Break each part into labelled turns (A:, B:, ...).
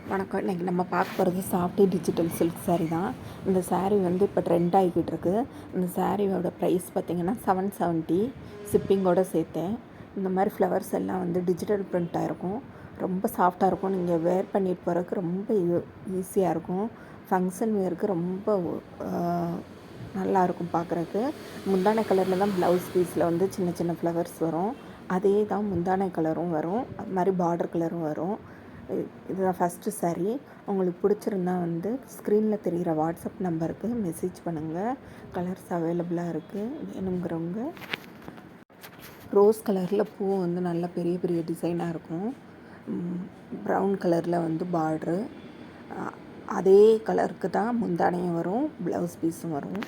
A: வணக்கம். இன்றைக்கி நம்ம பார்க்க போகிறது சாஃப்ட் டிஜிட்டல் சில்க் சாரீ தான். இந்த சாரீ வந்து இப்போ ட்ரெண்ட் ஆகிக்கிட்டு இருக்குது. இந்த சாரியோட ப்ரைஸ் பார்த்திங்கன்னா 770 ஷிப்பிங்கோடு சேர்த்தேன். இந்த மாதிரி ஃப்ளவர்ஸ் எல்லாம் வந்து டிஜிட்டல் பிரிண்ட்டாக இருக்கும். ரொம்ப சாஃப்டாக இருக்கும். நீங்கள் வேர் பண்ணிட்டு போகிறதுக்கு ரொம்ப ஈஸியாக இருக்கும். ஃபங்க்ஷன் வேருக்கு ரொம்ப நல்லாயிருக்கும் பார்க்குறதுக்கு. முந்தானை கலரில் தான் ப்ளவுஸ் பீஸில் வந்து சின்ன சின்ன ஃப்ளவர்ஸ் வரும். அதே தான் முந்தானை கலரும் வரும். அது மாதிரி பார்டர் கலரும் வரும். இதுதான் ஃபஸ்ட்டு சாரீ. உங்களுக்கு பிடிச்சிருந்தா வந்து ஸ்க்ரீனில் தெரிகிற வாட்ஸ்அப் நம்பருக்கு மெசேஜ் பண்ணுங்கள். கலர்ஸ் அவைலபிளாக இருக்குது. வேணுங்கிறவங்க. ரோஸ் கலரில் பூ வந்து நல்ல பெரிய பெரிய டிசைனாக இருக்கும். ப்ரௌன் கலரில் வந்து பார்ட்ரு. அதே கலருக்கு தான் முந்தானையும் வரும், ப்ளவுஸ் பீஸும் வரும்.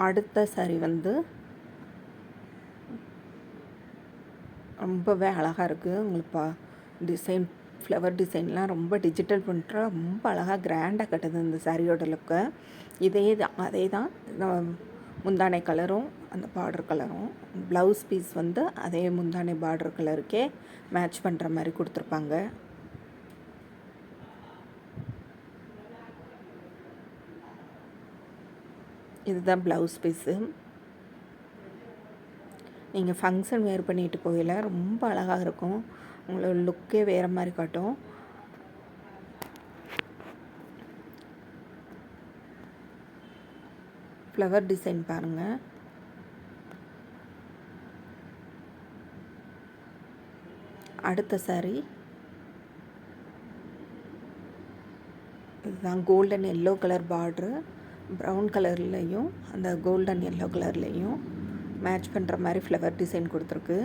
A: அடுத்த சாரீ வந்து ரொம்பவே அழகாக இருக்குது. உங்களுக்கு டிசைன் ஃப்ளவர் டிசைன்லாம் ரொம்ப டிஜிட்டல் பண்ணுற ரொம்ப அழகாக கிராண்டாக கட்டுது இந்த சாரியோட லுக்கை. அதே தான் முந்தானை கலரும் அந்த பார்டர் கலரும். ப்ளவுஸ் பீஸ் வந்து அதே முந்தானை பார்டர் கலருக்கே மேட்ச் பண்ணுற மாதிரி கொடுத்துருப்பாங்க. இதுதான் ப்ளவுஸ் பீஸு. நீங்கள் ஃபங்க்ஷன் வேர் பண்ணிட்டு போகல ரொம்ப அழகாக இருக்கும். உங்களோட லுக்கே வேறு மாதிரி காட்டும். ஃப்ளவர் டிசைன் பாருங்கள். அடுத்த சாரீ இதுதான் கோல்டன் எல்லோ கலர் பார்ட்ரு. ப்ரௌன் கலர்லேயும் அந்த கோல்டன் எல்லோ கலர்லேயும் மேட்ச் பண்ணுற மாதிரி ஃப்ளவர் டிசைன் கொடுத்துருக்கு.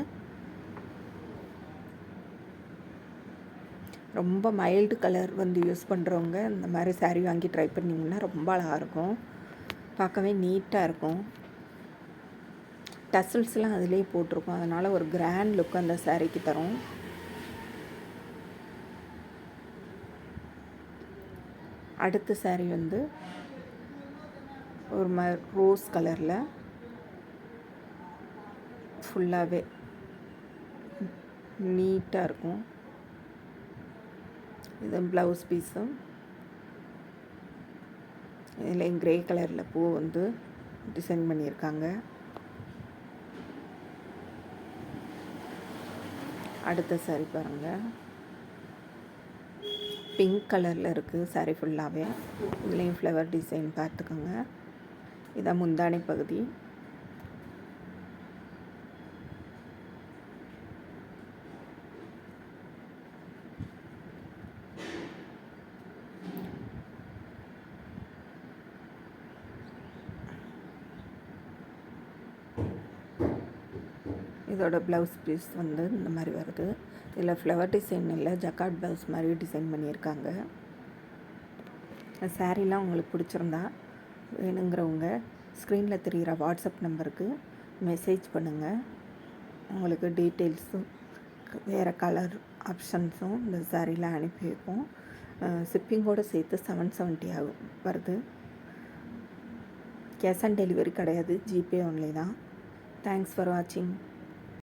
A: ரொம்ப மைல்டு கலர் வந்து யூஸ் பண்ணுறவங்க இந்த மாதிரி சாரீ வாங்கி ட்ரை பண்ணிங்கன்னா ரொம்ப அழகாக இருக்கும். பார்க்கவே நீட்டாக இருக்கும். டசல்ஸ்லாம் அதிலே போட்டிருக்கும். அதனால் ஒரு கிராண்ட் லுக் அந்த சாரீக்கு தரும். அடுத்த சாரீ வந்து ஒரு ரோஸ் கலரில் ஃபுல்லாகவே நீட்டாக இருக்கும். இது ப்ளவுஸ் பீஸும். இதில் கிரே கலரில் பூ வந்து டிசைன் பண்ணியிருக்காங்க. அடுத்த சாரீ பாருங்கள். பிங்க் கலரில் இருக்குது சாரீ ஃபுல்லாகவே. இதுலேயும் ஃப்ளவர் டிசைன் பார்த்துக்கோங்க. இதான் முந்தானை பகுதி. இதோட ப்ளவுஸ் பீஸ் வந்து இந்த மாதிரி வருது. இதில் ஃப்ளவர் டிசைன் இல்லை, ஜக்கார்ட் ப்ளவுஸ் மாதிரி டிசைன் பண்ணியிருக்காங்க. சாரீலாம் உங்களுக்கு பிடிச்சிருந்தா வேணுங்கிறவங்க ஸ்க்ரீனில் தெரிகிற வாட்ஸ்அப் நம்பருக்கு மெசேஜ் பண்ணுங்கள். உங்களுக்கு டீட்டெயில்ஸும் வேறு கலர் ஆப்ஷன்ஸும் இந்த சாரியில் அனுப்பி வைப்போம். ஷிப்பிங்கோடு சேர்த்து 770 ஆகும் வருது. கேஷ் ஆன் டெலிவரி கிடையாது, ஜிபே ஒன்லி தான். தேங்க்ஸ் ஃபார் வாட்சிங்.